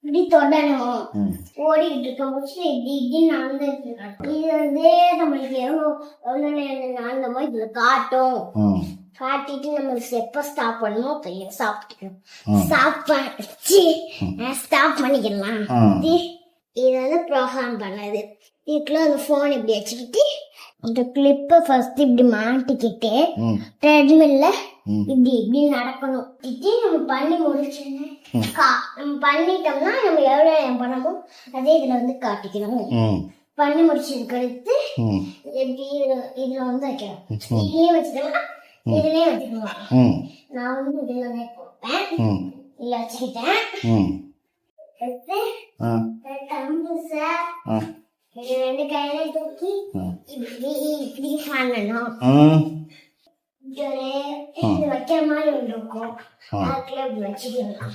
இப்படி தொடணும். ஓடிக்கிட்டு இருக்கும்போது இப்படி இப்படி நடந்துட்டு இருக்கணும். இது வந்து நம்மளுக்கு எவ்வளோ நேரம் அந்த மாதிரி இதுல காட்டும். காட்டிட்டு நம்மளுக்கு எப்ப ஸ்டாப் பண்ணணும் அப்ப சாப்பிட்டுக்கணும். ஸ்டாப் பண்ணிக்கலாம். இது வந்து ப்ரோக்ராம் பண்ணது. இதுக்குள்ள அந்த போன் இப்படி வச்சுக்கிட்டு இந்த கிளிப்பை ஃபர்ஸ்ட் இப்படி மாட்டிக்கிட்டு ட்ரெட்மில்ல இப்படி இப்படி நடக்கணும். இப்படி நம்ம பண்ணி முடிச்சோன்னு நம்ம பண்ணிட்டோம்னா நம்ம எவ்வளோ நேரம் பண்ணமோ அதே இதுல வந்து காட்டிக்கணும். பண்ணி முடிச்சதுக்கு அடுத்து எப்படி இதுல வந்து வைக்கணும். இதுலயே வச்சுட்டோம்னா இதுலயே வச்சுக்கணும். நான் வந்து இதுல போட்டேன், இதுல வச்சுக்கிட்டேன். அடுத்து கம்பு சார் ரெண்டு கையில தூக்கி இப்படி இப்படி பண்ணணும். இது வைக்கிற மாதிரி ஒன்று இருக்கும். அதுக்குள்ள இப்படி வச்சுக்கலாம்.